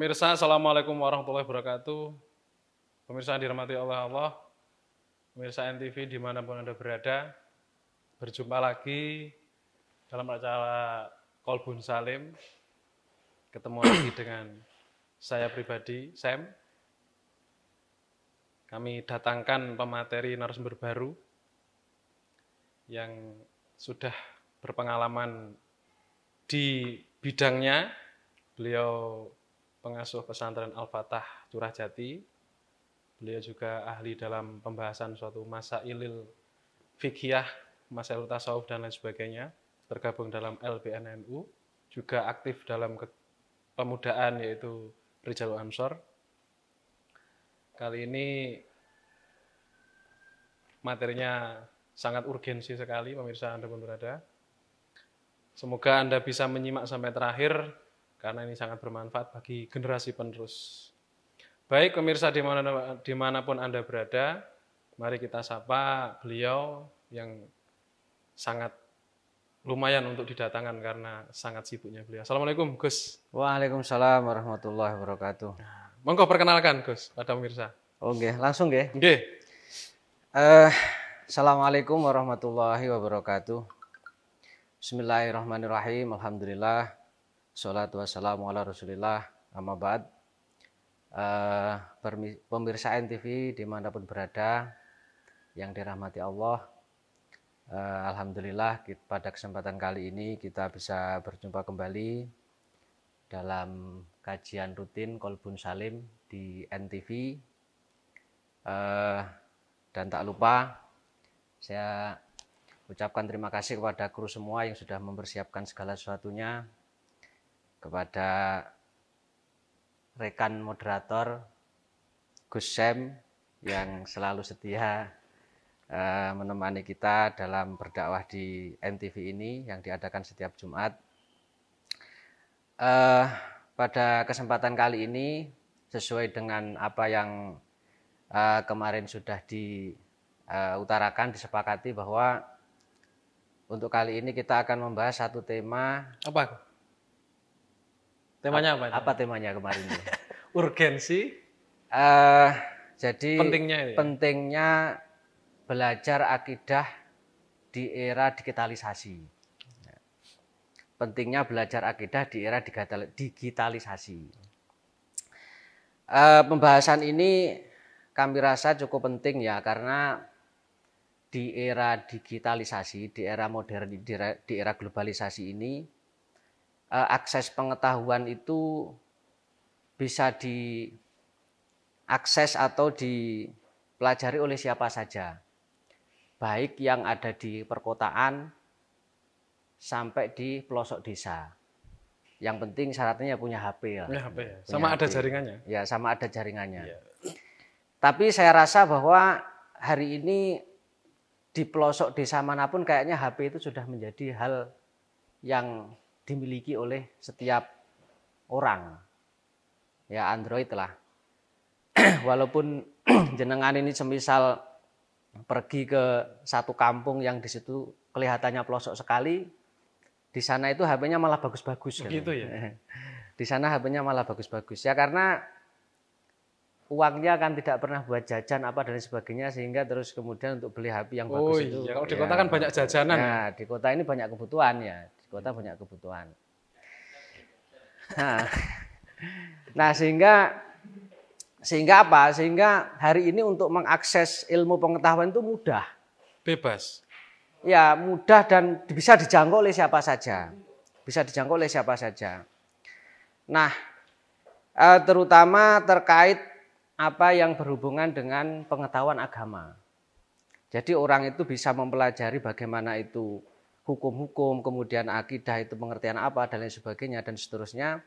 Pemirsa, Assalamualaikum warahmatullahi wabarakatuh. Pemirsa yang dirahmati oleh Allah, pemirsa NTV dimanapun Anda berada, berjumpa lagi dalam acara Kolbun Salim. Ketemu lagi dengan saya pribadi, Sam. Kami datangkan pemateri narasumber baru yang sudah berpengalaman di bidangnya. Beliau pengasuh pesantren Al-Fatah Curah Jati. Beliau juga ahli dalam pembahasan suatu masailil fiqhiyah, masail tasawuf dan lain sebagainya. Tergabung dalam LBNNU, juga aktif dalam pemudaan yaitu Rijalul Ansor. Kali ini materinya sangat urgensi sekali, pemirsa Anda pun berada. Semoga Anda bisa menyimak sampai terakhir, karena ini sangat bermanfaat bagi generasi penerus. Baik pemirsa dimanapun Anda berada, mari kita sapa beliau yang sangat lumayan untuk didatangkan karena sangat sibuknya beliau. Assalamualaikum Gus. Waalaikumsalam warahmatullahi wabarakatuh. Monggo perkenalkan Gus pada pemirsa. Oke, langsung nggih. Nggih. Assalamualaikum warahmatullahi wabarakatuh. Bismillahirrahmanirrahim. Alhamdulillah. Sholatu wassalamu ala Rasulillah. Amma ba'd. Pemirsa NTV dimanapun berada yang dirahmati Allah. Alhamdulillah pada kesempatan kali ini kita bisa berjumpa kembali dalam kajian rutin Kolbun Salim di NTV. Dan tak lupa saya ucapkan terima kasih kepada kru semua yang sudah mempersiapkan segala sesuatunya, kepada rekan moderator Gus Sam yang selalu setia menemani kita dalam berdakwah di NTV ini yang diadakan setiap Jumat. Pada kesempatan kali ini sesuai dengan apa yang kemarin sudah diutarakan, disepakati bahwa untuk kali ini kita akan membahas satu tema. Apa? Temanya apa? Apa temanya kemarin? Urgensi. Jadi pentingnya belajar akidah di era digitalisasi. Pentingnya belajar akidah di era digitalisasi. Pembahasan ini kami rasa cukup penting ya, karena di era digitalisasi, di era modern, di era globalisasi ini, akses pengetahuan itu bisa diakses atau dipelajari oleh siapa saja, baik yang ada di perkotaan sampai di pelosok desa. Yang penting syaratnya punya HP ya. Punya HP ya. Sama ada jaringannya. Ya, sama ada jaringannya. Ya. Tapi saya rasa bahwa hari ini di pelosok desa manapun kayaknya HP itu sudah menjadi hal yang dimiliki oleh setiap orang. Ya, Android lah. Walaupun jenengan ini semisal pergi ke satu kampung yang di situ kelihatannya pelosok sekali, di sana itu HP-nya malah bagus-bagus. Begitu ya. Di sana HP-nya malah bagus-bagus. Ya karena uangnya kan tidak pernah buat jajan apa dan sebagainya, sehingga terus kemudian untuk beli HP yang bagus itu. Iya, kalau di kota kan banyak jajanan. Nah, di kota ini banyak kebutuhan ya. Di kota banyak kebutuhan. Nah, sehingga apa? Sehingga hari ini untuk mengakses ilmu pengetahuan itu mudah. Bebas. Ya, mudah dan bisa dijangkau oleh siapa saja. Bisa dijangkau oleh siapa saja. Nah, terutama terkait apa yang berhubungan dengan pengetahuan agama. Jadi orang itu bisa mempelajari bagaimana itu hukum-hukum, kemudian akidah itu pengertian apa, dan lain sebagainya, dan seterusnya.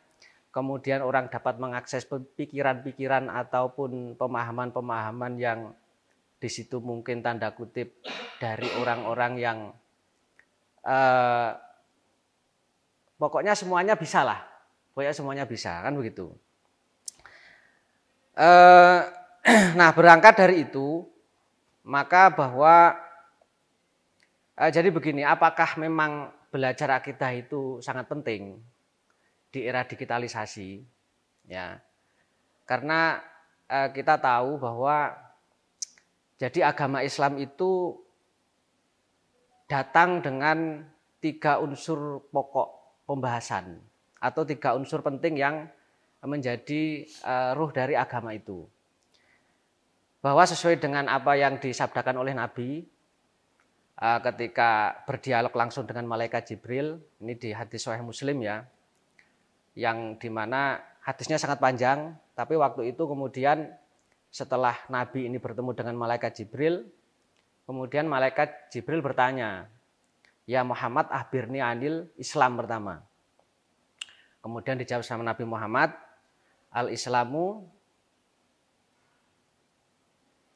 Kemudian orang dapat mengakses pikiran-pikiran ataupun pemahaman-pemahaman yang di situ mungkin tanda kutip dari orang-orang yang pokoknya semuanya bisa lah. Pokoknya semuanya bisa, kan begitu. Nah, berangkat dari itu, maka bahwa jadi begini, apakah memang belajar akidah itu sangat penting di era digitalisasi? Ya. Karena kita tahu bahwa jadi agama Islam itu datang dengan 3 unsur pokok pembahasan atau 3 unsur penting yang menjadi ruh dari agama itu. Bahwa sesuai dengan apa yang disabdakan oleh Nabi ketika berdialog langsung dengan malaikat Jibril, ini di hadis Sahih Muslim ya, yang dimana hadisnya sangat panjang, tapi waktu itu kemudian setelah Nabi ini bertemu dengan malaikat Jibril, kemudian malaikat Jibril bertanya, ya Muhammad akhbirni anil Islam pertama. Kemudian dijawab sama Nabi Muhammad, al-Islamu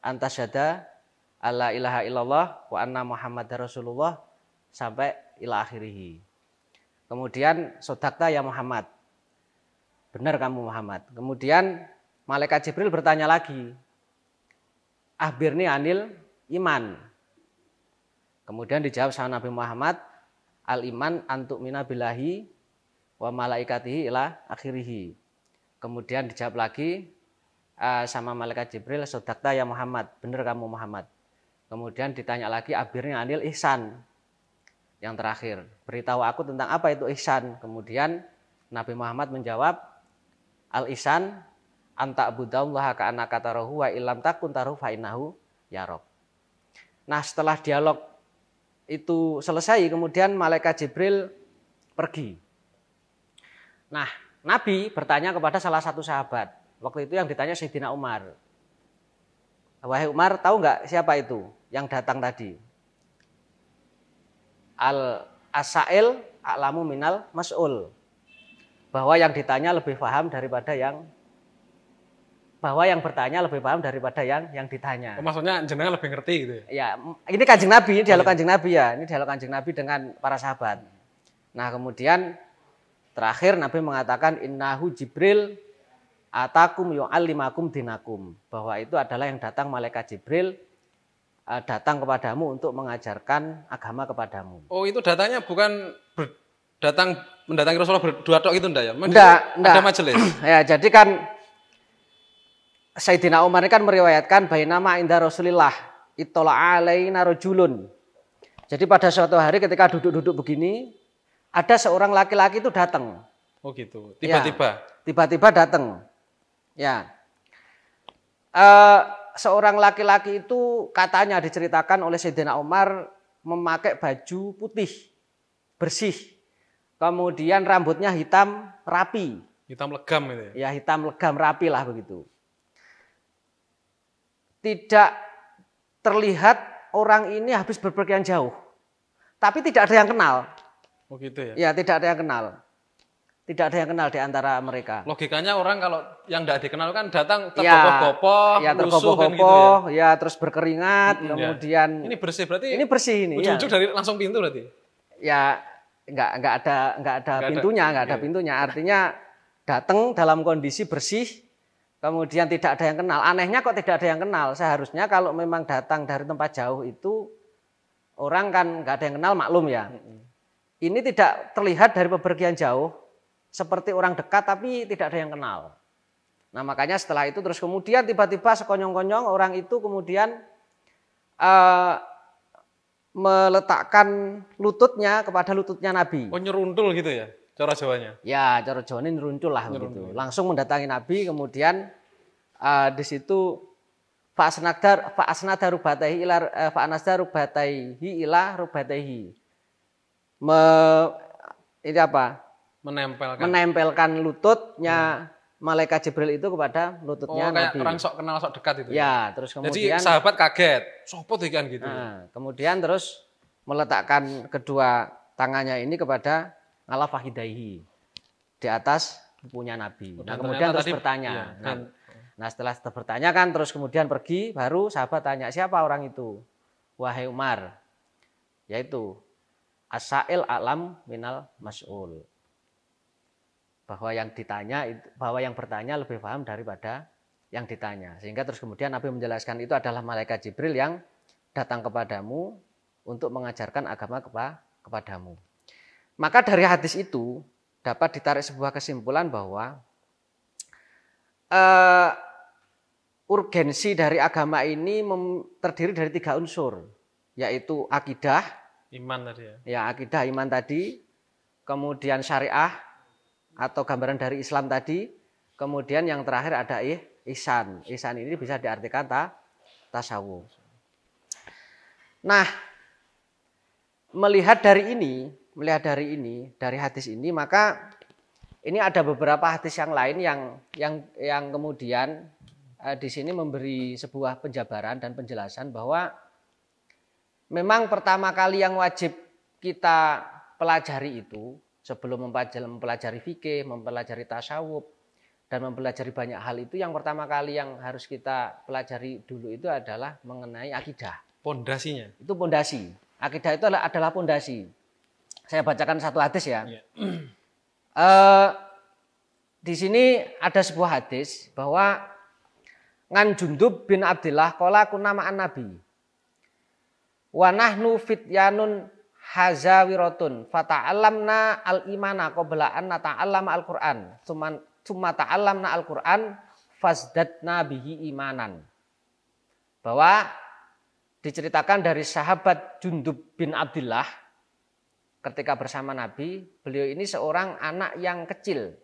antasyada alla ilaha illallah wa anna Muhammadar Rasulullah sampai ila akhirih. Kemudian sodakta ya Muhammad, benar kamu Muhammad. Kemudian malaikat Jibril bertanya lagi, akhbirni anil iman. Kemudian dijawab sama Nabi Muhammad, al iman antu'mina billahi wa malaikatihi ila akhirih. Kemudian dijawab lagi sama malaikat Jibril, sodakta ya Muhammad, benar kamu Muhammad. Kemudian ditanya lagi, akhirnya anil ihsan. Yang terakhir, beritahu aku tentang apa itu ihsan. Kemudian Nabi Muhammad menjawab, al ihsan anta abudallaha ka'annaka tarahu wa illam takun tarahu fa innahu yarok. Nah, setelah dialog itu selesai, kemudian malaikat Jibril pergi. Nah, Nabi bertanya kepada salah satu sahabat. Waktu itu yang ditanya Sayyidina Umar. Wahai Umar, tahu nggak siapa itu yang datang tadi? Al-Asail a'lamu minal mas'ul. Bahwa yang ditanya lebih paham daripada yang bertanya lebih paham daripada yang ditanya. Oh, maksudnya jenengan lebih ngerti gitu ya? Ya, ini Kanjeng Nabi, ini dialog Kanjeng Nabi ya. Ini dialog Kanjeng Nabi dengan para sahabat. Nah, kemudian terakhir Nabi mengatakan innahu Jibril atakum yu'allimakum dinakum, bahwa itu adalah yang datang malaikat Jibril datang kepadamu untuk mengajarkan agama kepadamu. Oh, itu datanya bukan mendatangi Rasulullah berdua tok itu enggak ya? Enggak. Ada majelis. Ya, jadi kan Sayyidina Umar ini kan meriwayatkan bainama inda Rasulillah ittala alaina rajulun. Jadi pada suatu hari ketika duduk-duduk begini, ada seorang laki-laki itu datang. Oh gitu, tiba-tiba. Ya, tiba-tiba datang. Ya, seorang laki-laki itu katanya diceritakan oleh Sayyidina Umar memakai baju putih, bersih. Kemudian rambutnya hitam rapi. Hitam legam itu ya? Ya, hitam legam rapi lah begitu. Tidak terlihat orang ini habis berpergian jauh. Tapi tidak ada yang kenal. Oh gitu ya? Ya, tidak ada yang kenal. Tidak ada yang kenal di antara mereka. Logikanya orang kalau yang tidak dikenal kan datang tergopoh-gopoh, ya, tergopoh-gopoh, gitu ya, terus berkeringat, kemudian ini bersih berarti. Ini bersih ini. Ujung-ujung dari langsung pintu berarti. Ya, enggak ada pintunya. Artinya datang dalam kondisi bersih, kemudian tidak ada yang kenal. Anehnya kok tidak ada yang kenal. Seharusnya kalau memang datang dari tempat jauh itu orang kan enggak ada yang kenal, maklum ya. Ini tidak terlihat dari bepergian jauh. Seperti orang dekat tapi tidak ada yang kenal. Nah, makanya setelah itu terus kemudian tiba-tiba sekonyong-konyong orang itu kemudian meletakkan lututnya kepada lututnya Nabi. Oh, nyeruntul gitu ya cara Jawanya? Ya, cara Jawanya nyeruntul lah begitu. Langsung mendatangi Nabi, kemudian di situ fa'asnada rubataihi ila rubataihi. Ini apa? Menempelkan lututnya malaikat Jibril itu kepada lututnya Nabi. Nabi. Orang sok kenal sok dekat itu. Ya, terus kemudian jadi sahabat kaget, sopo kan gitu. Kemudian terus meletakkan kedua tangannya ini kepada ala fahidaihi, di atas pupunya Nabi. Nah, kemudian terus bertanya. Iya, nah, setelah bertanya kan terus kemudian pergi, baru sahabat tanya, siapa orang itu? Wahai Umar. Yaitu Asail a'lam minal mas'ul. Bahwa yang bertanya lebih paham daripada yang ditanya. Sehingga terus kemudian Nabi menjelaskan itu adalah malaikat Jibril yang datang kepadamu untuk mengajarkan agama kepadamu. Maka dari hadis itu dapat ditarik sebuah kesimpulan bahwa urgensi dari agama ini terdiri dari 3 unsur, yaitu akidah, Iman tadi ya. ya akidah iman tadi, kemudian syariah atau gambaran dari Islam tadi, kemudian yang terakhir ada ihsan. Ihsan ini bisa diartikan tasawuf. Nah, melihat dari ini, dari hadis ini, maka ini ada beberapa hadis yang lain yang kemudian di sini memberi sebuah penjabaran dan penjelasan bahwa memang pertama kali yang wajib kita pelajari itu sebelum mempelajari fikih, mempelajari tasawuf, dan mempelajari banyak hal itu, yang pertama kali yang harus kita pelajari dulu itu adalah mengenai akidah. Pondasinya. Itu pondasi. Akidah itu adalah pondasi. Saya bacakan satu hadis ya. Di sini ada sebuah hadis bahwa ngan Jundub bin Abdillah qala kunna ma'an nabi wa nahnu fityanun hazawiratun fata'allamna al-imana qabla an nata'allama al-Qur'an summa ta'allamna al-Qur'an fasdatna bihi imanan. Bahwa diceritakan dari sahabat Jundub bin Abdillah ketika bersama Nabi, beliau ini seorang anak yang kecil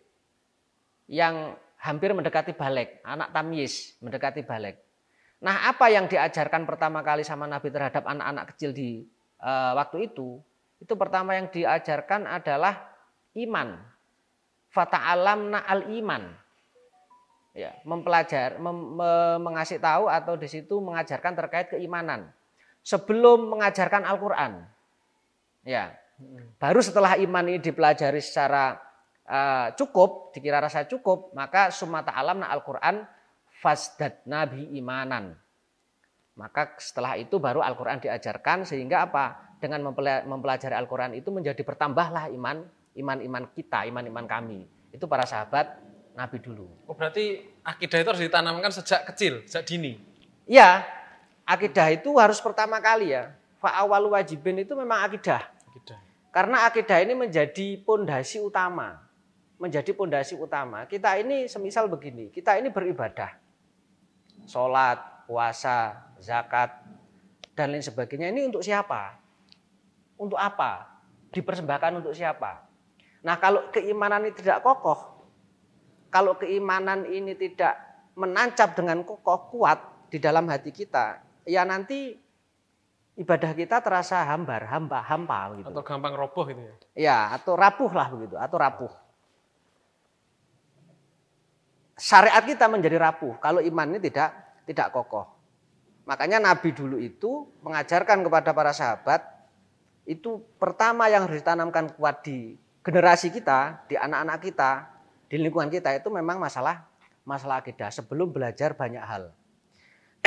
yang hampir mendekati baligh, anak tamyiz, mendekati baligh. Nah, apa yang diajarkan pertama kali sama Nabi terhadap anak-anak kecil di waktu itu pertama yang diajarkan adalah iman. Fata'alamna al-iman. Ya, mengasih tahu atau di situ mengajarkan terkait keimanan. Sebelum mengajarkan Al-Qur'an. Ya. Baru setelah iman ini dipelajari secara cukup, dikira rasa cukup, maka summa ta'alamna Al-Qur'an fasdatna bi imanan. Maka setelah itu baru Al-Qur'an diajarkan, sehingga apa? Dengan mempelajari Al-Qur'an itu menjadi bertambahlah iman kita, iman kami. Itu para sahabat Nabi dulu. Oh, berarti akidah itu harus ditanamkan sejak kecil, sejak dini. Ya, akidah itu harus pertama kali ya. Fa'awalu wajibin itu memang akidah. Karena akidah ini menjadi pondasi utama. Kita ini semisal begini, kita ini beribadah. Sholat, puasa, zakat, dan lain sebagainya. Ini untuk siapa? Untuk apa? Dipersembahkan untuk siapa? Nah, kalau keimanan ini tidak kokoh, kalau keimanan ini tidak menancap dengan kokoh, kuat di dalam hati kita, ya nanti ibadah kita terasa hampa gitu. Atau gampang roboh gitu ya. Ya, atau rapuh lah begitu, atau rapuh. Syariat kita menjadi rapuh kalau iman ini tidak kokoh. Makanya Nabi dulu itu mengajarkan kepada para sahabat, itu pertama yang harus ditanamkan kuat di generasi kita, di anak-anak kita, di lingkungan kita, itu memang masalah akidah sebelum belajar banyak hal.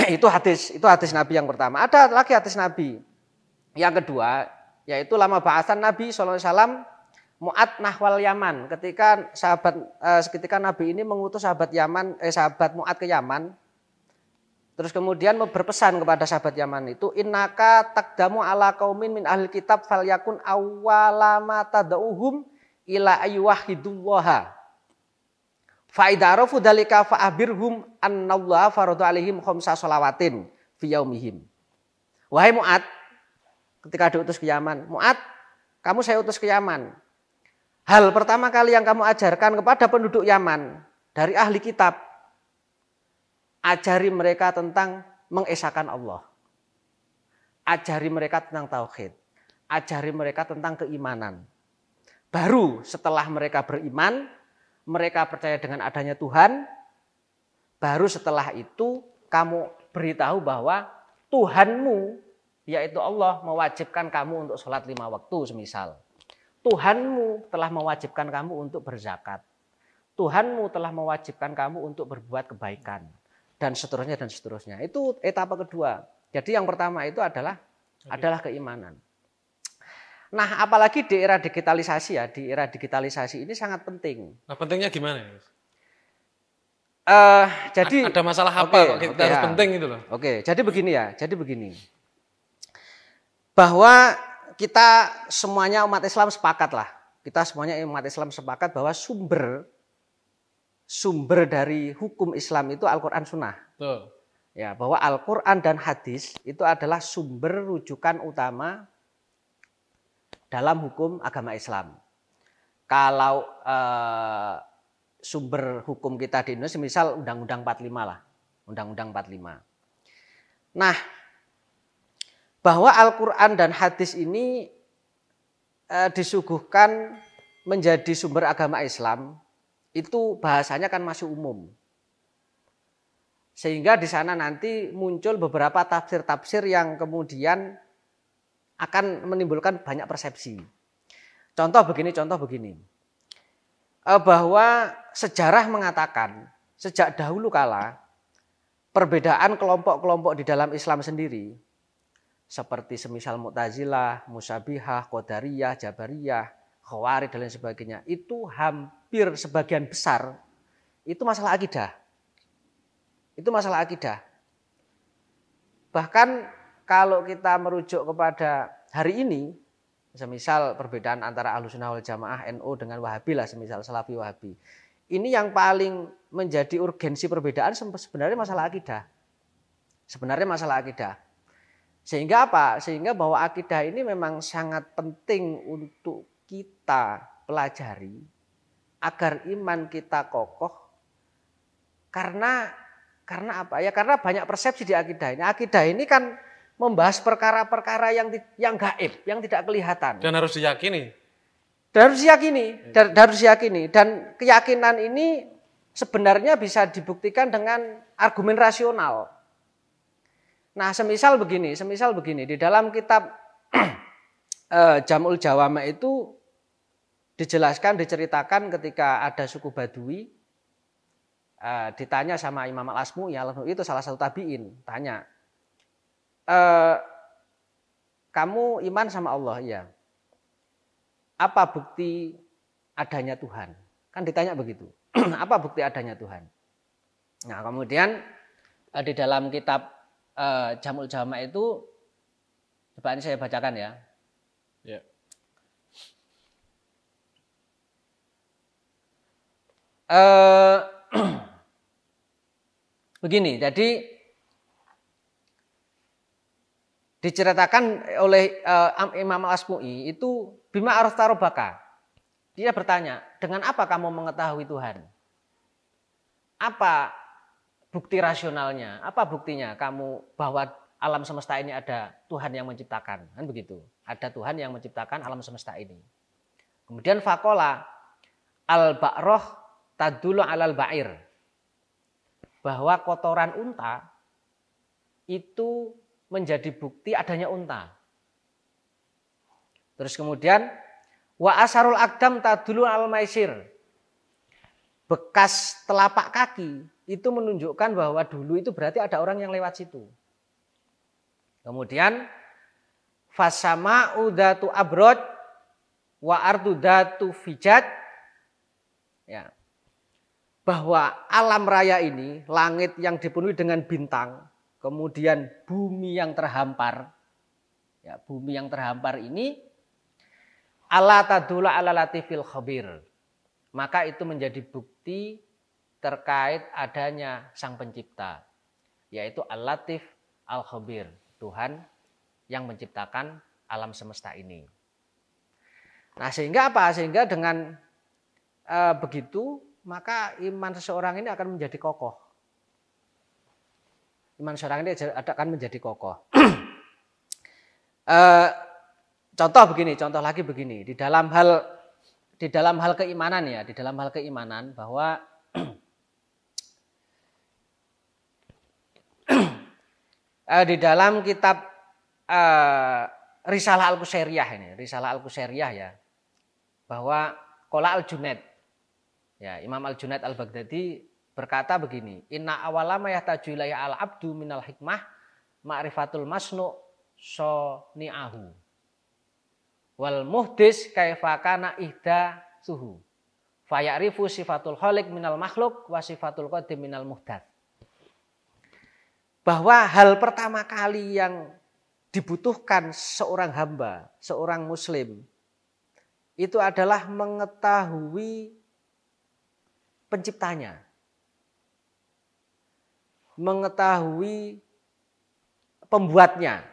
Itu hadis Nabi yang pertama. Ada lagi hadis Nabi yang kedua, yaitu lama ba'atsan Nabi SAW Mu'ad nahwal Yaman. Ketika Nabi ini mengutus sahabat Mu'ad ke Yaman, terus kemudian berpesan kepada sahabat Yaman itu, innaka taqdamu ala qaumin min ahli kitab falyakun awwalama tad'uhum ila ayyuhidullaha. Fa idza arafu dzalika fa abirhum annallaha farada alaihim khamsa shalawatin fi yaumihim. Wahai Mu'ad, ketika diutus ke Yaman, Mu'ad, kamu saya utus ke Yaman. Hal pertama kali yang kamu ajarkan kepada penduduk Yaman dari ahli kitab, ajari mereka tentang mengesahkan Allah. Ajari mereka tentang tauhid. Ajari mereka tentang keimanan. Baru setelah mereka beriman, mereka percaya dengan adanya Tuhan, baru setelah itu kamu beritahu bahwa Tuhanmu, yaitu Allah, mewajibkan kamu untuk sholat 5 waktu semisal. Tuhanmu telah mewajibkan kamu untuk berzakat. Tuhanmu telah mewajibkan kamu untuk berbuat kebaikan. Dan seterusnya. Itu etapa kedua. Jadi yang pertama itu adalah keimanan. Nah, apalagi di era digitalisasi ya, di era digitalisasi ini sangat penting. Nah, pentingnya gimana ya? Jadi ada masalah apa kok kita harus penting itu loh? Oke, jadi begini. Bahwa kita semuanya umat Islam sepakat lah. Kita semuanya umat Islam sepakat bahwa sumber sumber dari hukum Islam itu Al-Quran Sunnah. Betul. Ya, bahwa Al-Quran dan hadis itu adalah sumber rujukan utama dalam hukum agama Islam. Kalau sumber hukum kita di Indonesia, misal Undang-Undang 45 lah, Undang-Undang 45. Nah, bahwa Al-Quran dan hadis ini disuguhkan menjadi sumber agama Islam, itu bahasanya kan masih umum. Sehingga di sana nanti muncul beberapa tafsir-tafsir yang kemudian akan menimbulkan banyak persepsi. Contoh begini. Bahwa sejarah mengatakan sejak dahulu kala perbedaan kelompok-kelompok di dalam Islam sendiri seperti semisal Mu'tazilah, Musyabihah, Qadariyah, Jabariyah, Khawarij dan lain sebagainya, itu hampir sebagian besar itu masalah akidah. Itu masalah akidah. Bahkan kalau kita merujuk kepada hari ini, semisal perbedaan antara Ahlussunnah wal Jamaah NU dengan Wahabi lah, semisal Salafi Wahabi. Ini yang paling menjadi urgensi perbedaan sebenarnya masalah akidah. Sebenarnya masalah akidah. Sehingga apa? Sehingga bahwa akidah ini memang sangat penting untuk kita pelajari agar iman kita kokoh. Karena apa? Ya karena banyak persepsi di akidah ini. Akidah ini kan membahas perkara-perkara yang gaib, yang tidak kelihatan. Dan harus diyakini. Harus diyakini. Dan keyakinan ini sebenarnya bisa dibuktikan dengan argumen rasional. Nah, semisal begini, di dalam kitab Jam'ul Jawami' itu diceritakan ketika ada suku Badui, ditanya sama Imam Al-Asmu'i, itu salah satu tabi'in, tanya, kamu iman sama Allah? Ya. Apa bukti adanya Tuhan? Kan ditanya begitu. Apa bukti adanya Tuhan? Nah, kemudian di dalam kitab Jam'ul Jawami' itu, coba ini saya bacakan ya. Ya. Begini, jadi diceritakan oleh Imam Al-Asmu'i itu bima arafta rabbaka. Dia bertanya, dengan apa kamu mengetahui Tuhan? Apa bukti rasionalnya? Apa buktinya kamu bahwa alam semesta ini ada Tuhan yang menciptakan? Kan begitu. Ada Tuhan yang menciptakan alam semesta ini. Kemudian faqala al-ba'roh tadullu alal ba'ir. Bahwa kotoran unta itu menjadi bukti adanya unta. Terus kemudian wa asarul aqdam tadullu al maisir. Bekas telapak kaki itu menunjukkan bahwa dulu itu berarti ada orang yang lewat situ. Kemudian fasama udatu abrod wa ardu datu fijat. Ya. Bahwa alam raya ini, langit yang dipenuhi dengan bintang, kemudian bumi yang terhampar. Ya, bumi yang terhampar ini ala tadula ala latifil khabir. Maka itu menjadi bukti terkait adanya Sang Pencipta, yaitu Al-Latif Al-Khabir, Tuhan yang menciptakan alam semesta ini. Nah, sehingga apa? Sehingga dengan begitu, maka iman seseorang ini akan menjadi kokoh. Iman seseorang ini akan menjadi kokoh. Contoh lagi begini, di dalam hal keimanan ya, di dalam hal keimanan bahwa di dalam kitab Risalah Al-Qusairiyah ya, bahwa qala Al-Junaid, ya, Imam Al-Junaid Al-Baghdadi berkata begini, inna awala ma yahtaju ilaihi al-abdu minal hikmah ma'rifatul masnu' soni'ahu wal muhdis kaifa kana ihda suhu fayarifu sifatul khaliq minal makhluk wa sifatul qadim minal muhdats. Bahwa hal pertama kali yang dibutuhkan seorang hamba, seorang muslim, itu adalah mengetahui penciptanya. mengetahui pembuatnya.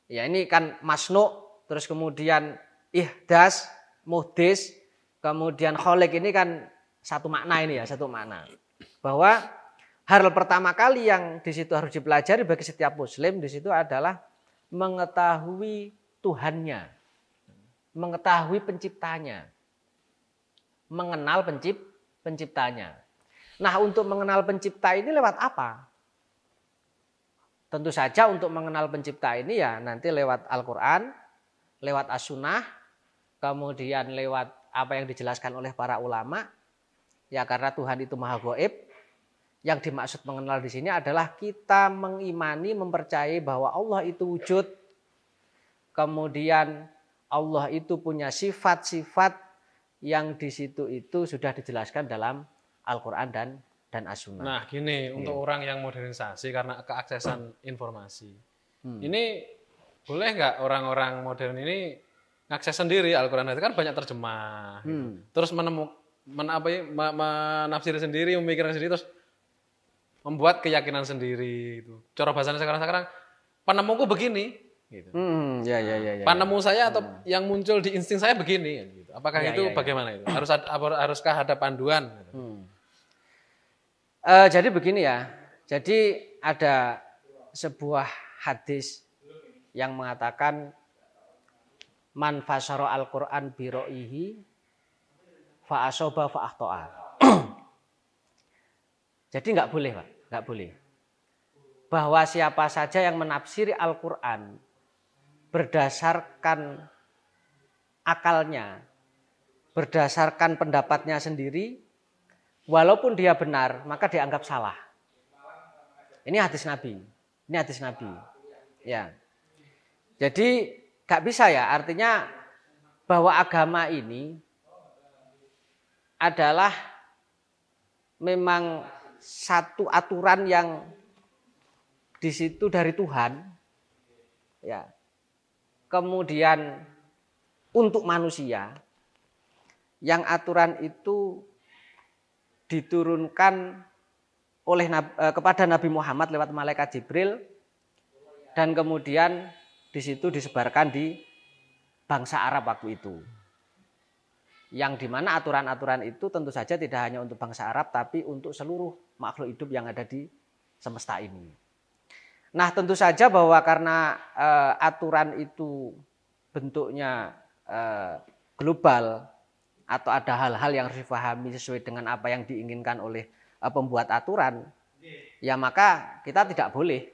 Ya ini kan masnu, terus kemudian ihdas, muhdis, kemudian kholik ini kan satu makna ini ya, satu makna. Bahwa hal pertama kali yang di situ harus dipelajari bagi setiap muslim di situ adalah mengetahui Tuhannya, mengetahui penciptanya, mengenal penciptanya. Nah, untuk mengenal pencipta ini lewat apa? Tentu saja untuk mengenal pencipta ini ya nanti lewat Al-Quran, lewat As-Sunnah, kemudian lewat apa yang dijelaskan oleh para ulama. Ya karena Tuhan itu maha gaib. Yang dimaksud mengenal di sini adalah kita mengimani, mempercayai bahwa Allah itu wujud. Kemudian Allah itu punya sifat-sifat yang di situ itu sudah dijelaskan dalam Al-Quran dan As-Sunnah. Nah gini, untuk orang yang modernisasi karena keaksesan informasi. Ini boleh nggak orang-orang modern ini ngakses sendiri Al-Quran? Itu kan banyak terjemah. Gitu. Terus menafsir sendiri, memikirkan sendiri, terus membuat keyakinan sendiri. Gitu. Cara bahasanya sekarang penemuku begini. Gitu. Ya. Panemu saya atau yang muncul di insting saya begini. Gitu. Apakah itu bagaimana itu? Haruskah ada panduan? Gitu. Jadi begini ya, jadi ada sebuah hadis yang mengatakan man fasara al-Qur'an bi ra'ihi fa asoba fa akhta'a. Jadi nggak boleh, Pak, nggak boleh. Bahwa siapa saja yang menafsiri Al-Qur'an berdasarkan akalnya, berdasarkan pendapatnya sendiri, walaupun dia benar, maka dianggap salah. Ini hadis Nabi. Ini hadis Nabi. Ya. Jadi gak bisa ya, artinya bahwa agama ini adalah memang satu aturan yang di situ dari Tuhan. Ya. Kemudian untuk manusia yang aturan itu diturunkan oleh kepada Nabi Muhammad lewat malaikat Jibril dan kemudian di situ disebarkan di bangsa Arab waktu itu. Yang dimana aturan-aturan itu tentu saja tidak hanya untuk bangsa Arab tapi untuk seluruh makhluk hidup yang ada di semesta ini. Nah tentu saja bahwa karena aturan itu bentuknya global, atau ada hal-hal yang harus dipahami sesuai dengan apa yang diinginkan oleh pembuat aturan, ya maka kita tidak boleh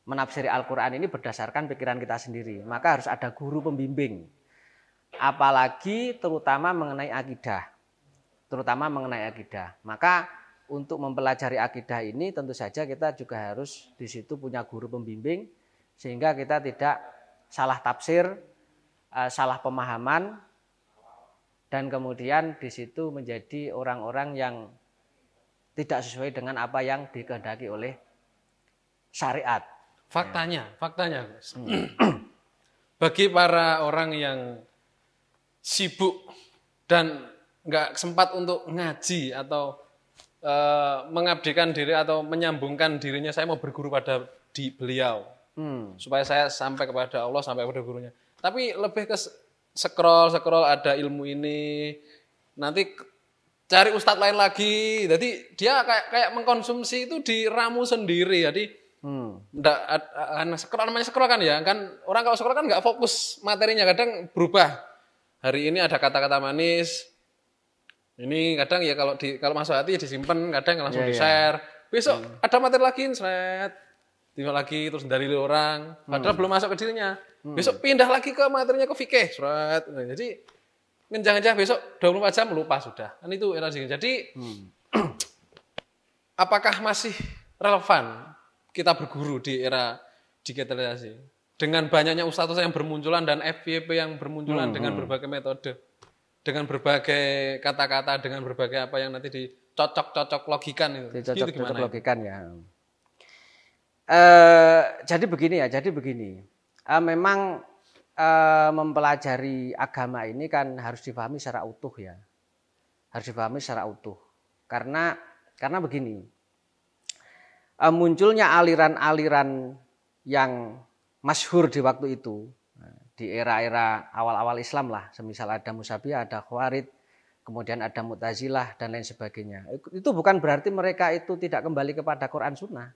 menafsiri Al-Quran ini berdasarkan pikiran kita sendiri. Maka harus ada guru pembimbing, apalagi terutama mengenai akidah. Maka untuk mempelajari akidah ini tentu saja kita juga harus di situ punya guru pembimbing, sehingga kita tidak salah tafsir, salah pemahaman, dan kemudian di situ menjadi orang-orang yang tidak sesuai dengan apa yang dikehendaki oleh syariat. Faktanya, Gus. Bagi para orang yang sibuk dan nggak sempat untuk ngaji atau mengabdikan diri atau menyambungkan dirinya, saya mau berguru pada beliau, supaya saya sampai kepada Allah, sampai kepada gurunya. Tapi lebih ke scroll ada ilmu ini, nanti cari ustadz lain lagi, jadi dia kayak mengkonsumsi itu di ramu sendiri. Jadi namanya scroll kan ya, kan orang kalau scroll kan nggak fokus materinya, kadang berubah. Hari ini ada kata-kata manis, ini kadang ya kalau masuk hati ya disimpan, kadang langsung di-share. Besok ada materi lagi, tinggal lagi terus dari orang, padahal belum masuk ke dirinya. Besok pindah lagi ke materinya ke fikih, jadi ngenjang-ngenjang besok 24 jam lupa sudah. Kan itu energi. Jadi apakah masih relevan kita berguru di era digitalisasi dengan banyaknya ustadz yang bermunculan dan FYP yang bermunculan dengan berbagai metode, dengan berbagai kata-kata, dengan berbagai apa yang nanti dicocok-cocok logikan itu. Dicocok-cocok logikan ya. Jadi begini. Memang mempelajari agama ini kan harus dipahami secara utuh ya. Karena begini. munculnya aliran-aliran yang masyhur di waktu itu, di era-era awal-awal Islam lah, semisal ada Musabbihah, ada Khawarij, kemudian ada Mu'tazilah dan lain sebagainya. Itu bukan berarti mereka itu tidak kembali kepada Quran Sunnah.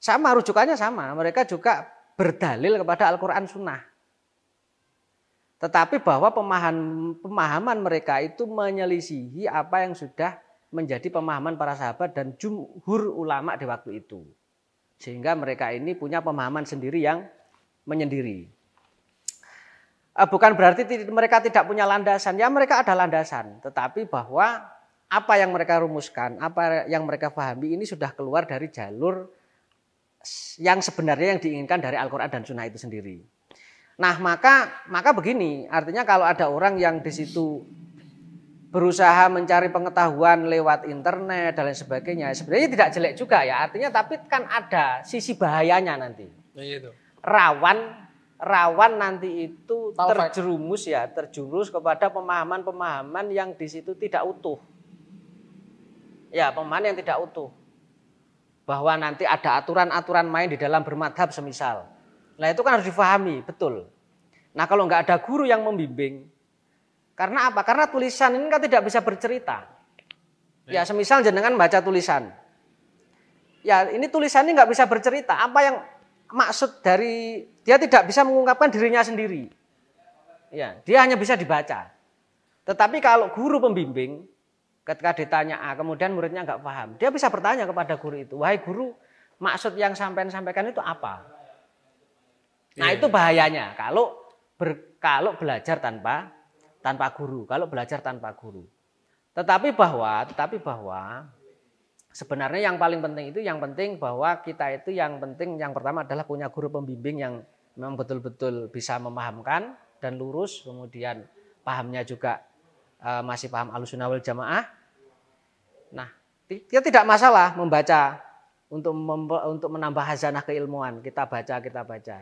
Sama, rujukannya sama, mereka juga berdalil kepada Al-Quran Sunnah. Tetapi bahwa pemahaman mereka itu menyelisihi apa yang sudah menjadi pemahaman para sahabat dan jumhur ulama di waktu itu. Sehingga mereka ini punya pemahaman sendiri yang menyendiri. Bukan berarti mereka tidak punya landasan, ya mereka ada landasan. Tetapi bahwa apa yang mereka rumuskan, apa yang mereka pahami ini sudah keluar dari jalur yang sebenarnya yang diinginkan dari Al-Quran dan Sunnah itu sendiri. Nah maka begini, artinya kalau ada orang yang di situ berusaha mencari pengetahuan lewat internet dan lain sebagainya, sebenarnya tidak jelek juga ya, artinya tapi kan ada sisi bahayanya nanti. Rawan nanti itu terjerumus kepada pemahaman-pemahaman yang di situ tidak utuh. Ya, pemahaman yang tidak utuh. Bahwa nanti ada aturan-aturan main di dalam bermadhab semisal. Nah itu kan harus difahami, betul. Nah kalau nggak ada guru yang membimbing, karena apa? Karena tulisan ini kan tidak bisa bercerita. Ya semisal jenengan baca tulisan. Ya ini tulisan ini nggak bisa bercerita. Apa yang maksud dari, dia tidak bisa mengungkapkan dirinya sendiri. Ya, dia hanya bisa dibaca. Tetapi kalau guru pembimbing, ketika ditanya A, kemudian muridnya nggak paham, dia bisa bertanya kepada guru itu, wahai guru, maksud yang sampaikan itu apa? Nah itu bahayanya kalau belajar tanpa guru, kalau belajar tanpa guru. Tetapi bahwa sebenarnya yang paling penting itu, yang penting bahwa kita itu yang pertama adalah punya guru pembimbing yang memang betul-betul bisa memahamkan dan lurus, kemudian pahamnya juga masih paham Ahlussunnah wal Jamaah. Nah, dia tidak masalah membaca untuk menambah hazanah keilmuan, kita baca.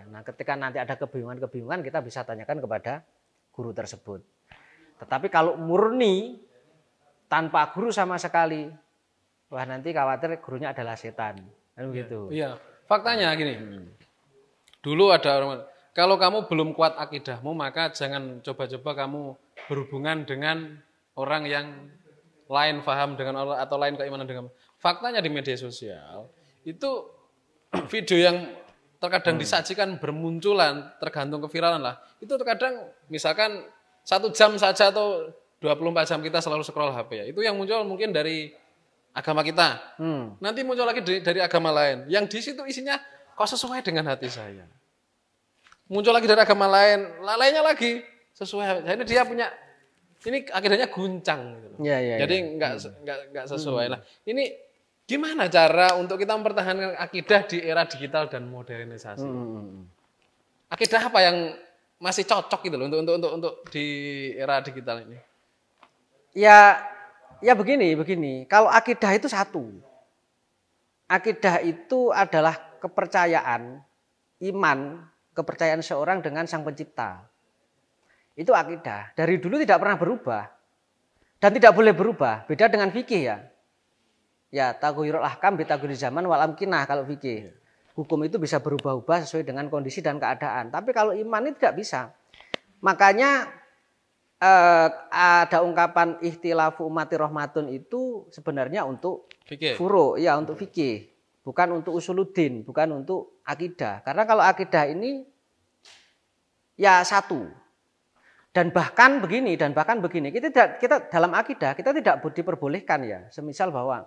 Nah, ketika nanti ada kebingungan kita bisa tanyakan kepada guru tersebut. Tetapi kalau murni tanpa guru sama sekali, wah nanti khawatir gurunya adalah setan. Kan begitu. Iya, faktanya gini. Dulu ada orang, kalau kamu belum kuat akidahmu, maka jangan coba-coba kamu berhubungan dengan orang yang lain paham dengan Allah atau lain keimanan dengan. Faktanya di media sosial itu video yang terkadang disajikan bermunculan, tergantung keviralan lah. Itu terkadang misalkan 1 jam saja atau 24 jam kita selalu scroll HP ya. Itu yang muncul mungkin dari agama kita. Nanti muncul lagi dari agama lain. Yang di situ isinya kok sesuai dengan hati saya. Muncul lagi dari agama lain, lainnya lagi sesuai. Jadi dia punya, ini akidahnya guncang gitu. Jadi enggak sesuai lah. Ini gimana cara untuk kita mempertahankan akidah di era digital dan modernisasi? Akidah apa yang masih cocok gitu loh untuk di era digital ini? Ya begini. Kalau akidah itu satu. Akidah itu adalah kepercayaan, kepercayaan seorang dengan Sang Pencipta. Itu akidah. Dari dulu tidak pernah berubah. Dan tidak boleh berubah. Beda dengan fikih ya. Ya, taghyirul ahkam bi taghyiril zaman wal amkinah kalau fikih. Hukum itu bisa berubah-ubah sesuai dengan kondisi dan keadaan. Tapi kalau iman itu tidak bisa. Makanya ada ungkapan ikhtilafu ummati rahmatun itu sebenarnya untuk furu', ya untuk fikih. Bukan untuk usuluddin, bukan untuk akidah. Karena kalau akidah ini ya satu. Dan bahkan begini, kita dalam akidah kita tidak diperbolehkan ya. Semisal bahwa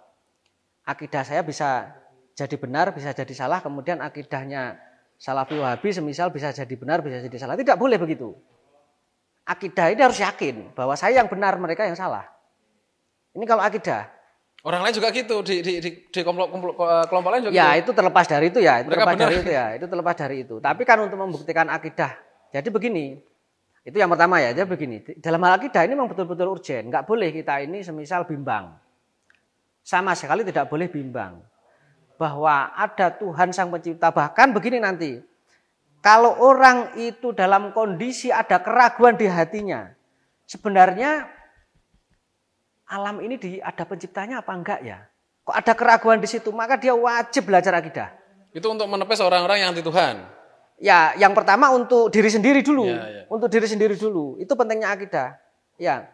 akidah saya bisa jadi benar, bisa jadi salah, kemudian akidahnya Salafi Wahabi semisal bisa jadi benar, bisa jadi salah. Tidak boleh begitu. Akidah ini harus yakin bahwa saya yang benar, mereka yang salah. Ini kalau akidah. Orang lain juga gitu, di kelompok lain juga ya, gitu. Itu terlepas dari itu ya. Itu terlepas dari itu. Tapi kan untuk membuktikan akidah. Jadi begini, itu yang pertama ya, jadi begini. Dalam hal akidah ini memang betul-betul urgen. Enggak boleh kita ini semisal bimbang. Sama sekali tidak boleh bimbang bahwa ada Tuhan Sang Pencipta. Bahkan begini nanti, kalau orang itu dalam kondisi ada keraguan di hatinya, sebenarnya alam ini ada penciptanya apa enggak ya? kok ada keraguan di situ, maka dia wajib belajar akidah. Itu untuk menepis orang-orang yang anti Tuhan. Ya, yang pertama untuk diri sendiri dulu. Ya. Untuk diri sendiri dulu. Itu pentingnya akidah. Ya.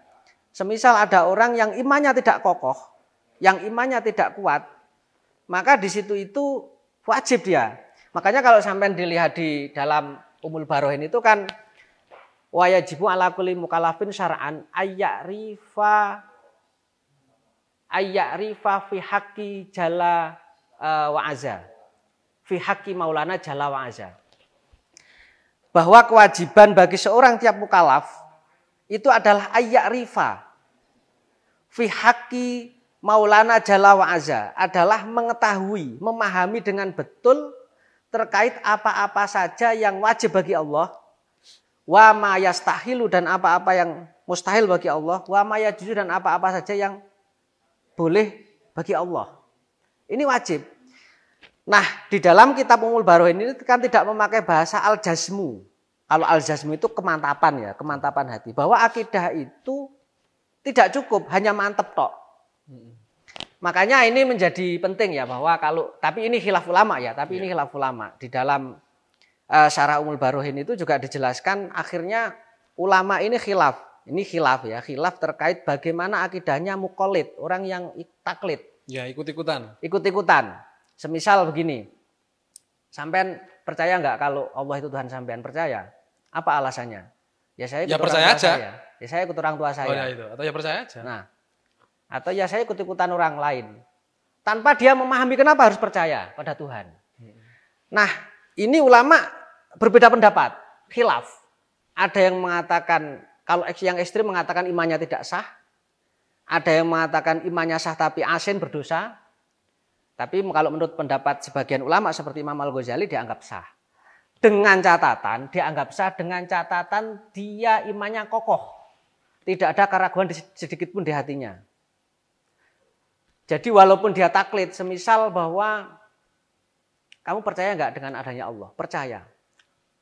Semisal ada orang yang imannya tidak kokoh, yang imannya tidak kuat, maka di situ itu wajib dia. Makanya kalau sampai dilihat di dalam Ummul Barohin itu kan wajibu ala kulli mukallafin syar'an ayya'rifa fi haqqi jalla wa'aza. Fi haqqi maulana jalla wa'aza. Bahwa kewajiban bagi seorang tiap mukallaf itu adalah ayya'rifa fi haqqi maulana jalla wa'aza, adalah mengetahui, memahami dengan betul terkait apa-apa saja yang wajib bagi Allah, wa ma yastahilu, dan apa-apa yang mustahil bagi Allah, wa ma yajuzu, dan apa-apa saja yang boleh bagi Allah. Ini wajib. Nah, di dalam kitab Ummul Barohin ini kan tidak memakai bahasa al-jazmu. Kalau al-jazmu itu kemantapan ya, kemantapan hati. Bahwa akidah itu tidak cukup, hanya mantep tok. Makanya ini menjadi penting ya, bahwa kalau, tapi ini khilaf ulama ya, ini khilaf ulama. Di dalam syarah Ummul Barohin itu juga dijelaskan akhirnya ulama ini khilaf. Ini khilaf ya, khilaf terkait bagaimana akidahnya muqallid, orang yang taklid. Ya, ikut-ikutan. Ikut-ikutan. Semisal begini, sampean percaya nggak kalau Allah itu Tuhan sampean? Percaya? Apa alasannya? Ya saya ikut percaya aja. Saya. Ya saya ikut orang tua saya. Oh ya itu, atau ya percaya aja. Nah, atau ya saya ikut-ikutan orang lain. Tanpa dia memahami kenapa harus percaya pada Tuhan. Nah, ini ulama berbeda pendapat, khilaf. Ada yang mengatakan, kalau yang ekstrim mengatakan imannya tidak sah. Ada yang mengatakan imannya sah tapi asin, berdosa. Tapi kalau menurut pendapat sebagian ulama seperti Imam Al-Ghazali dianggap sah. Dengan catatan, dianggap sah dengan catatan dia imannya kokoh. Tidak ada keraguan sedikit pun di hatinya. Jadi walaupun dia taklid, semisal bahwa kamu percaya nggak dengan adanya Allah? Percaya.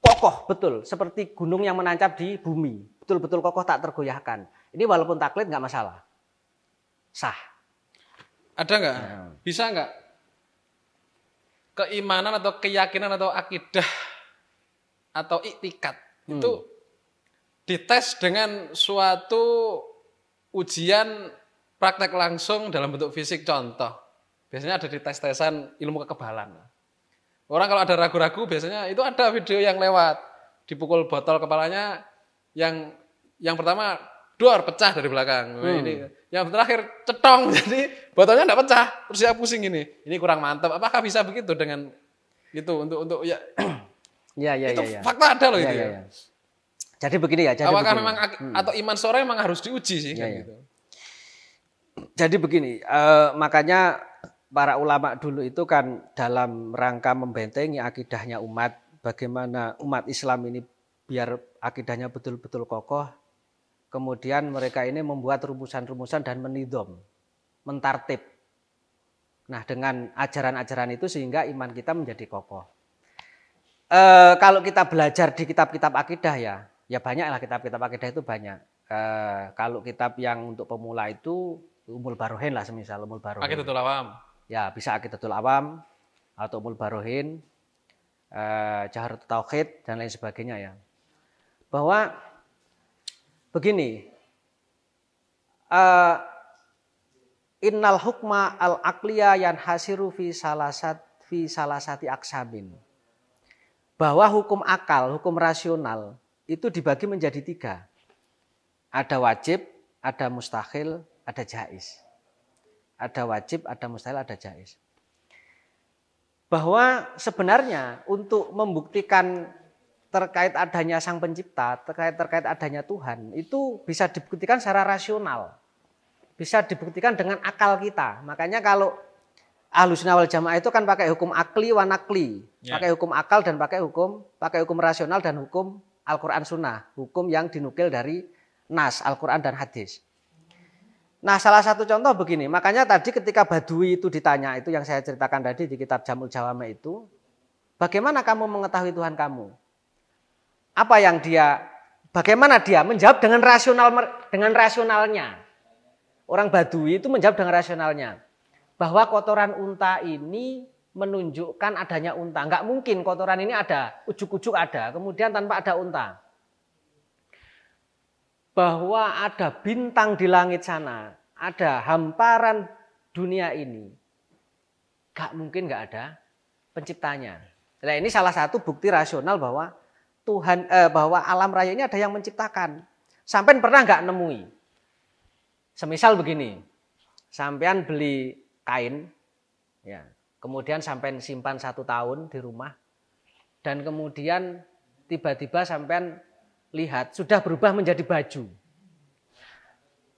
Kokoh betul, seperti gunung yang menancap di bumi. Betul-betul kokoh, tak tergoyahkan. Ini walaupun taklid nggak masalah. Sah. Ada nggak? Bisa nggak? Keimanan atau keyakinan atau akidah atau iktikad itu dites dengan suatu ujian praktek langsung dalam bentuk fisik. Contoh, biasanya ada di tes-tesan ilmu kekebalan. Orang kalau ada ragu-ragu biasanya itu ada video yang lewat, dipukul botol kepalanya, yang pertama dor, pecah dari belakang. Ini yang terakhir cetong, jadi botolnya enggak pecah, terus dia pusing ini. Ini kurang mantap. Apakah bisa begitu dengan itu untuk ya? Itu fakta ada loh itu. Ya. Jadi begini ya. Apakah memang atau iman seorang memang harus diuji sih? Gitu. Jadi begini, makanya para ulama dulu itu kan dalam rangka membentengi akidahnya umat, bagaimana umat Islam ini biar akidahnya betul-betul kokoh. Kemudian mereka ini membuat rumusan-rumusan dan menidom, mentartib. Nah, dengan ajaran-ajaran itu sehingga iman kita menjadi kokoh. Kalau kita belajar di kitab-kitab akidah ya banyaklah kitab-kitab akidah itu banyak. Kalau kitab yang untuk pemula itu Ummul Barohin lah, semisal Ummul Barohin. Aqidatul Awam. Ya, bisa Aqidatul Awam atau Ummul Barohin, Jaharatut Tauhid dan lain sebagainya ya. Bahwa begini, innal hukma al-aqliya yanhasiru fi salasati aksamin. Bahwa hukum akal, hukum rasional itu dibagi menjadi 3. Ada wajib, ada mustahil, ada jaiz. Ada wajib, ada mustahil, ada jaiz. Bahwa sebenarnya untuk membuktikan terkait adanya Sang Pencipta, terkait adanya Tuhan, itu bisa dibuktikan secara rasional. Bisa dibuktikan dengan akal kita. Makanya kalau Ahlussunnah wal Jamaah itu kan pakai hukum akli wa nakli. Pakai hukum akal dan pakai hukum rasional dan hukum Al-Quran Sunnah. Hukum yang dinukil dari Nas, Al-Quran dan hadis. Nah, salah satu contoh begini. Makanya tadi ketika Badui itu ditanya, itu yang saya ceritakan tadi di kitab Jamul Jawami itu, bagaimana kamu mengetahui Tuhan kamu? Bagaimana dia menjawab dengan rasionalnya. Orang Badui itu menjawab dengan rasionalnya. bahwa kotoran unta ini menunjukkan adanya unta. Enggak mungkin kotoran ini ada, ujuk-ujuk ada, kemudian tanpa ada unta. Bahwa ada bintang di langit sana, ada hamparan dunia ini, enggak mungkin enggak ada penciptanya. Nah, ini salah satu bukti rasional bahwa bahwa alam raya ini ada yang menciptakan. Sampean pernah enggak nemui? Semisal begini, sampean beli kain, ya, kemudian sampean simpan 1 tahun di rumah, dan kemudian tiba-tiba sampean lihat sudah berubah menjadi baju.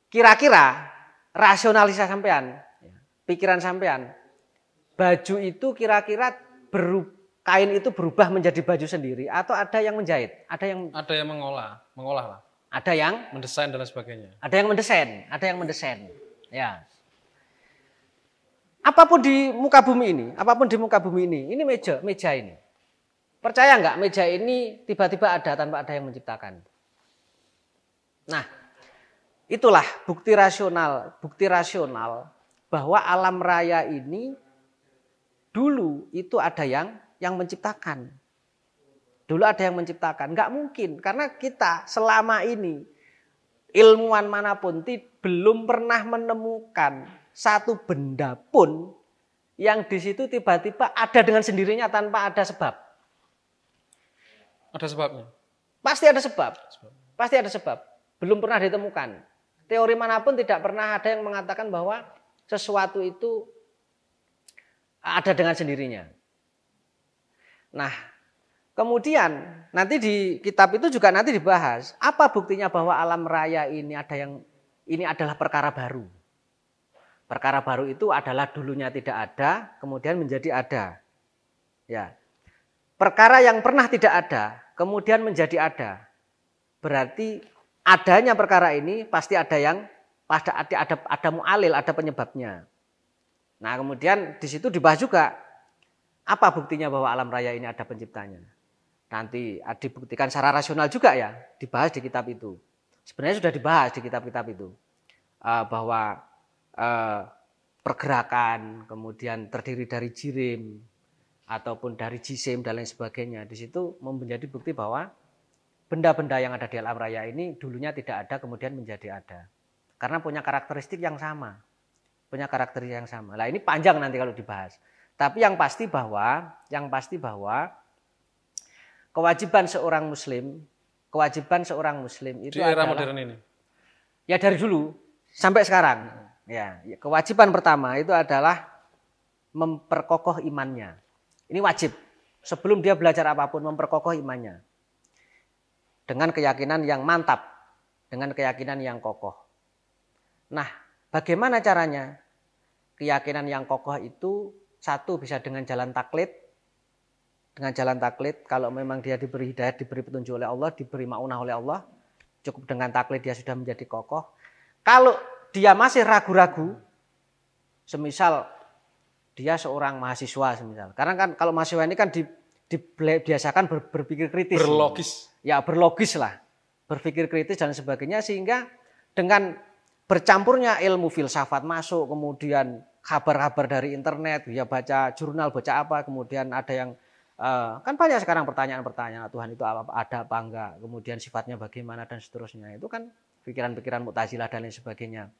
Kira-kira rasionalisasi sampean, pikiran sampean, baju itu kira-kira kain itu berubah menjadi baju sendiri atau ada yang menjahit, ada yang mengolah lah. Ada yang mendesain dan sebagainya. Ada yang mendesain. Ya. Apapun di muka bumi ini, ini meja ini. Percaya nggak meja ini tiba-tiba ada tanpa ada yang menciptakan? Nah, itulah bukti rasional bahwa alam raya ini dulu itu ada yang menciptakan. Dulu ada yang menciptakan. Nggak mungkin, karena kita selama ini, ilmuwan manapun belum pernah menemukan satu benda pun yang di situ tiba-tiba ada dengan sendirinya tanpa ada sebab. Ada sebabnya? Pasti ada sebab. Belum pernah ditemukan. Teori manapun tidak pernah ada yang mengatakan bahwa sesuatu itu ada dengan sendirinya. Nah, kemudian nanti di kitab itu juga nanti dibahas apa buktinya bahwa alam raya ini adalah perkara baru. Perkara baru itu adalah dulunya tidak ada, kemudian menjadi ada. Ya. Perkara yang pernah tidak ada, kemudian menjadi ada. Berarti adanya perkara ini pasti ada mu'alil, ada penyebabnya. Nah, kemudian di situ dibahas juga apa buktinya bahwa alam raya ini ada penciptanya. Nanti dibuktikan secara rasional juga ya, dibahas di kitab itu. Sebenarnya sudah dibahas di kitab-kitab itu. Bahwa pergerakan, kemudian terdiri dari jirim, ataupun dari jisim dan lain sebagainya. Di situ menjadi bukti bahwa benda-benda yang ada di alam raya ini dulunya tidak ada, kemudian menjadi ada. Karena punya karakteristik yang sama. Nah, ini panjang nanti kalau dibahas. Tapi yang pasti bahwa kewajiban seorang muslim itu di era adalah, modern ini. Ya dari dulu sampai sekarang. Ya, kewajiban pertama itu adalah memperkokoh imannya. Ini wajib. Sebelum dia belajar apapun, memperkokoh imannya. Dengan keyakinan yang mantap, dengan keyakinan yang kokoh. Nah, bagaimana caranya? Keyakinan yang kokoh itu satu bisa dengan jalan taklid. Dengan jalan taklid, kalau memang dia diberi hidayah, diberi petunjuk oleh Allah, diberi ma'unah oleh Allah, cukup dengan taklid dia sudah menjadi kokoh. Kalau dia masih ragu-ragu, semisal dia seorang mahasiswa semisal. Karena kan kalau mahasiswa ini kan dibiasakan berpikir kritis. Berlogis. Ya, berlogis lah. Berpikir kritis dan sebagainya, sehingga dengan bercampurnya ilmu filsafat masuk, kemudian kabar-kabar dari internet, ya baca jurnal, baca apa, kemudian ada yang kan banyak sekarang pertanyaan-pertanyaan Tuhan itu ada apa enggak, kemudian sifatnya bagaimana dan seterusnya. Itu kan pikiran-pikiran Mu'tazilah dan lain sebagainya.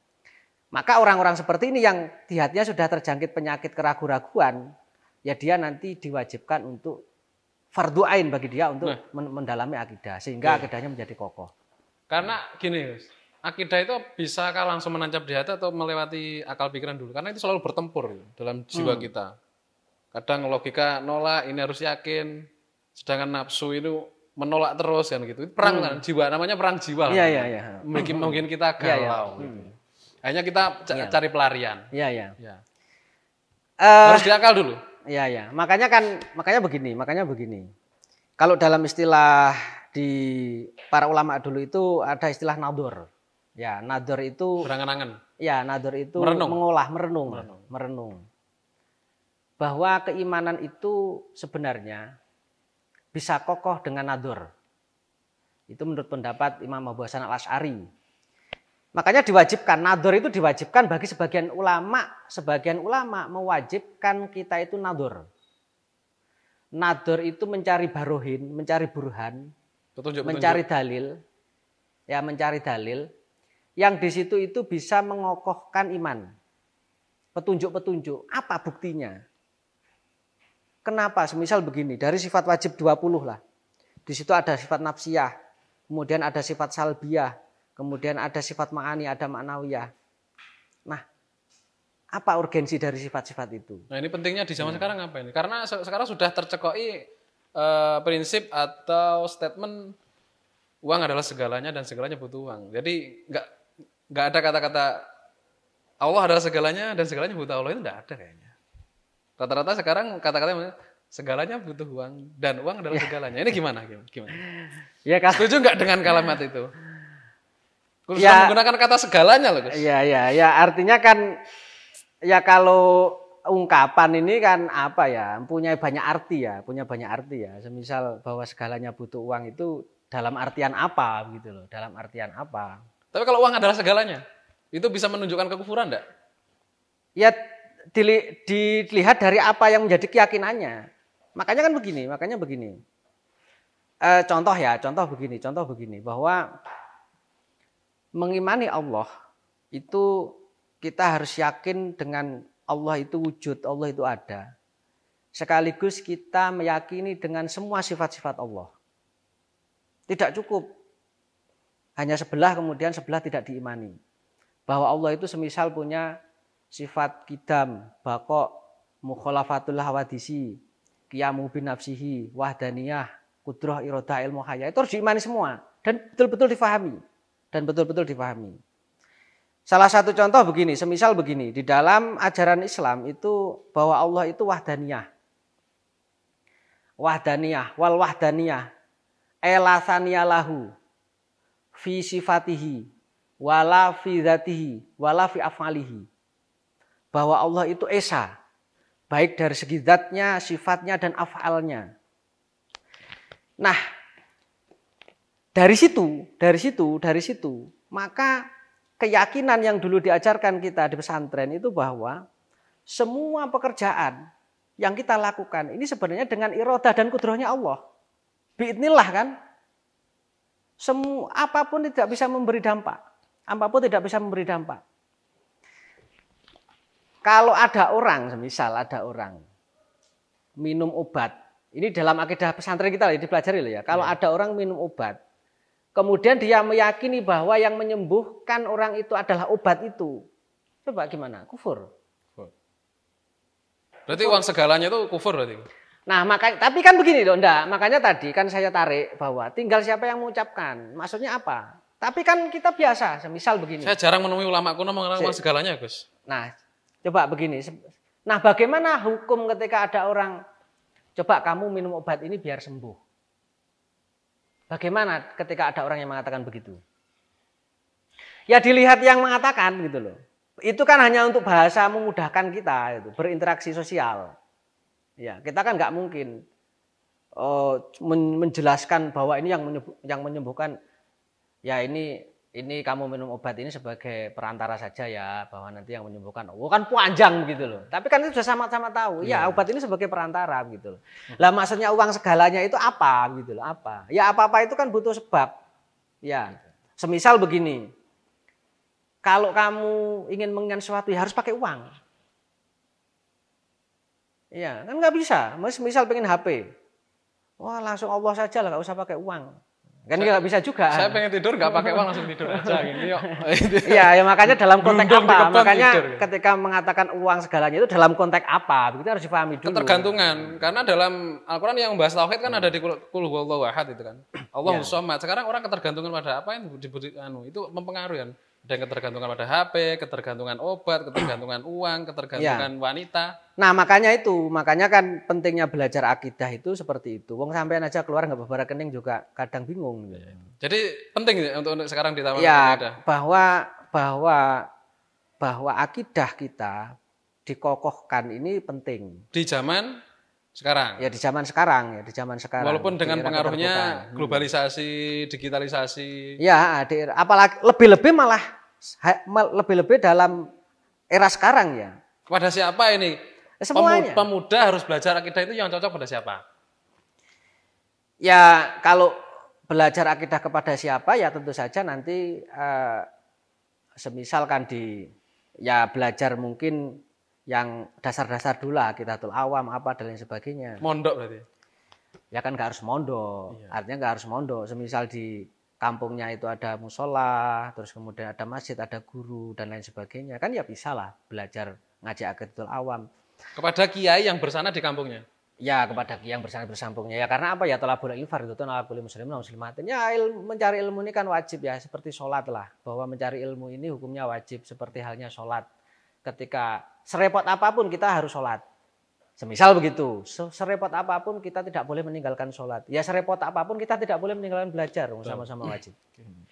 Maka orang-orang seperti ini yang di hatinya sudah terjangkit penyakit keraguan-raguan, ya dia nanti diwajibkan untuk fardu ain bagi dia untuk mendalami akidah, sehingga akidahnya menjadi kokoh. Karena gini, akidah itu bisa langsung menancap di hati atau melewati akal pikiran dulu. Karena itu selalu bertempur dalam jiwa kita. Kadang logika nolak, ini harus yakin. Sedangkan nafsu itu menolak terus kan gitu. Perang kan jiwa, namanya perang jiwa. Iya. Mungkin kita galau. Gitu. Akhirnya kita cari pelarian. Iya. Harus diakal dulu. Iya. Makanya begini. Kalau dalam istilah di para ulama dulu itu ada istilah nador. Ya, nador itu berangan-angan. Ya, nador itu merenung. Bahwa keimanan itu sebenarnya bisa kokoh dengan nador. Itu menurut pendapat Imam Abu Hasan Al-Asy'ari. Makanya diwajibkan, nador itu diwajibkan bagi sebagian ulama. Sebagian ulama mewajibkan kita itu nador. Nador itu mencari barohin, mencari burhan, mencari dalil. Ya, mencari dalil. Yang di situ itu bisa mengokohkan iman. Petunjuk-petunjuk, apa buktinya? Kenapa? Semisal begini, dari sifat wajib 20 lah. Di situ ada sifat nafsiyah, kemudian ada sifat salbiyah, kemudian ada sifat ma'ani, ada ma'nawiyah. Nah, apa urgensi dari sifat-sifat itu? Nah, ini pentingnya di zaman sekarang apa ini? Karena sekarang sudah tercekoki prinsip atau statement uang adalah segalanya dan segalanya butuh uang. Jadi nggak ada kata-kata Allah adalah segalanya dan segalanya butuh Allah, itu nggak ada kayaknya. Rata-rata sekarang kata-kata segalanya butuh uang dan uang adalah segalanya. Ini gimana? Ya, setuju nggak dengan kalimat itu? Khususnya menggunakan kata segalanya loh, Gus. Ya, artinya kan ya kalau ungkapan ini kan apa ya, punya banyak arti ya. Semisal bahwa segalanya butuh uang itu dalam artian apa gitu loh, dalam artian apa. Tapi kalau uang adalah segalanya, itu bisa menunjukkan kekufuran enggak? Ya dilihat dari apa yang menjadi keyakinannya. Makanya begini. Contoh begini bahwa mengimani Allah itu kita harus yakin dengan Allah itu wujud, Allah itu ada. Sekaligus kita meyakini dengan semua sifat-sifat Allah. Tidak cukup hanya sebelah kemudian sebelah tidak diimani. Bahwa Allah itu semisal punya sifat kidam, baqo, mukhalafatul hawadisi, qiyamu bin nafsihi, wahdaniyah, qudrah, iradah, ilmu haya. Itu harus diimani semua dan betul-betul difahami. Salah satu contoh begini, semisal begini, di dalam ajaran Islam itu bahwa Allah itu wahdaniyah. Wal wahdaniyah, elasaniyah lahu, fi sifatihi, wala fi dzatihi, wala fi af'alihi. Bahwa Allah itu esa, baik dari segi zatnya, sifatnya, dan af'alnya. Nah, dari situ, maka keyakinan yang dulu diajarkan kita di pesantren itu bahwa semua pekerjaan yang kita lakukan ini sebenarnya dengan iradah dan kudrahnya Allah. Biidnillah kan? Apapun tidak bisa memberi dampak. Kalau ada orang, semisal ada orang minum obat, ini dalam akidah pesantren kita dipelajari loh ya. Kalau ada orang minum obat, kemudian dia meyakini bahwa yang menyembuhkan orang itu adalah obat itu, coba gimana? Kufur. Berarti uang segalanya itu kufur berarti. Nah, tapi kan begini loh, makanya tadi kan saya tarik bahwa tinggal siapa yang mengucapkan. Maksudnya apa? Tapi kan kita biasa, semisal begini. Saya jarang menemui ulama kuno mengenal uang segalanya, Gus. Nah, coba begini. Nah, bagaimana hukum ketika ada orang, coba kamu minum obat ini biar sembuh. Bagaimana ketika ada orang yang mengatakan begitu? Ya dilihat yang mengatakan gitu loh. Itu kan hanya untuk bahasa memudahkan kita, gitu, berinteraksi sosial. Ya, kita kan nggak mungkin menjelaskan bahwa ini yang menyembuhkan. Ya ini kamu minum obat ini sebagai perantara saja ya, bahwa nanti yang menyembuhkan. Oh kan panjang gitu loh. Tapi kan itu sudah sama-sama tahu. Ya obat ini sebagai perantara gitu loh. Lah maksudnya uang segalanya itu apa gitu loh? Apa? Ya apa-apa itu kan butuh sebab. Ya, semisal begini. Kalau kamu ingin menginginkan sesuatu ya harus pakai uang. Iya, kan nggak bisa. Misal pengen HP, wah langsung Allah saja lah, nggak usah pakai uang. Kan nggak bisa juga. Saya pengen tidur nggak pakai uang, langsung tidur aja gini yuk. Iya, ya makanya dalam konteks apa? Makanya tidur, ketika mengatakan uang segalanya itu dalam konteks apa? Begitu harus dipahami dulu. Ketergantungan, karena dalam Al-Quran yang membahas tauhid kan ada di Qul huwallahu ahad itu kan. Allahus samad. Sekarang orang ketergantungan pada apa yang diberikan itu mempengaruhi kan. Ada yang ketergantungan pada HP, ketergantungan obat, ketergantungan uang, ketergantungan wanita. Nah makanya kan pentingnya belajar akidah itu seperti itu. Wong sampean aja keluar nggak beberapa rekening juga kadang bingung. Gitu. Jadi penting untuk sekarang di taman akidah. Bahwa akidah kita dikokohkan ini penting. Di zaman sekarang. Ya di zaman sekarang. Walaupun dengan pengaruhnya globalisasi, digitalisasi. Ya, apalagi lebih-lebih malah Lebih-lebih dalam era sekarang ya. Kepada siapa ini? Semuanya. Pemuda harus belajar akidah itu yang cocok pada siapa? Ya kalau belajar akidah kepada siapa ya tentu saja nanti semisalkan ya belajar mungkin yang dasar-dasar dulu lah, Akidatul Awam apa dan lain sebagainya. Mondok berarti? Ya kan nggak harus mondok, artinya nggak harus mondok. Semisal di kampungnya itu ada musola, terus kemudian ada masjid, ada guru dan lain sebagainya, kan ya bisa lah belajar ngaji Akidatul Awam. Kepada kiai yang bersana di kampungnya? Ya kepada kiai yang bersana bersampungnya. Ya karena apa ya, thalabul ilmi fardhatun 'ala kulli muslimin wa muslimatin. Ya mencari ilmu ini kan wajib ya, seperti sholat lah. Bahwa mencari ilmu ini hukumnya wajib seperti halnya sholat. Ketika serepot apapun kita harus sholat. Semisal begitu, serepot apapun kita tidak boleh meninggalkan sholat. Ya serepot apapun kita tidak boleh meninggalkan belajar, sama-sama wajib.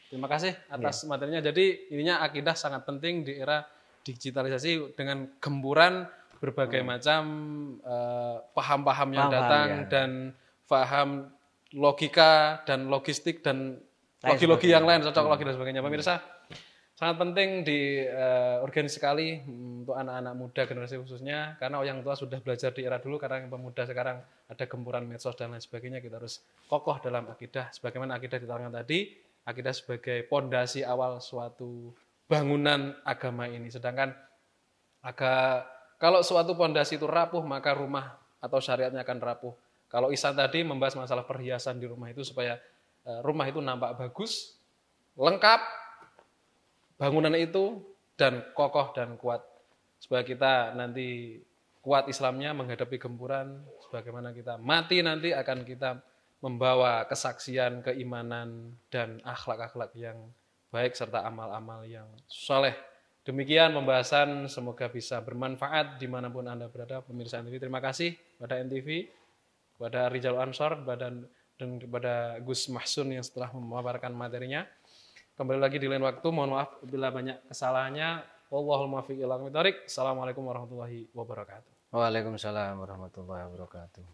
Terima kasih atas materinya. Jadi ininya akidah sangat penting di era digitalisasi dengan gempuran berbagai macam paham-paham yang datang dan paham logika dan logistik dan logi-logi yang lain, cocok logi dan sebagainya. Pemirsa, sangat penting di urgensi sekali untuk anak-anak muda generasi khususnya, karena yang tua sudah belajar di era dulu, karena yang pemuda sekarang ada gempuran medsos dan lain sebagainya. Kita harus kokoh dalam akidah, sebagaimana akidah diterangkan tadi, akidah sebagai pondasi awal suatu bangunan agama ini. Sedangkan kalau suatu pondasi itu rapuh, maka rumah atau syariatnya akan rapuh. Kalau Ihsan tadi membahas masalah perhiasan di rumah itu supaya rumah itu nampak bagus, lengkap, bangunan itu dan kokoh dan kuat. Supaya kita nanti kuat Islamnya menghadapi gempuran, sebagaimana kita mati nanti akan kita membawa kesaksian, keimanan, dan akhlak-akhlak yang baik serta amal-amal yang soleh. Demikian pembahasan, semoga bisa bermanfaat dimanapun Anda berada. Pemirsa NTV, terima kasih kepada NTV, kepada Rijal Ansor, dan kepada Gus Mahsun yang setelah memaparkan materinya. Kembali lagi di lain waktu, mohon maaf bila banyak kesalahannya. Wallahul muwaffiq ila aqwamit thoriq. Assalamualaikum warahmatullahi wabarakatuh. Waalaikumsalam warahmatullahi wabarakatuh.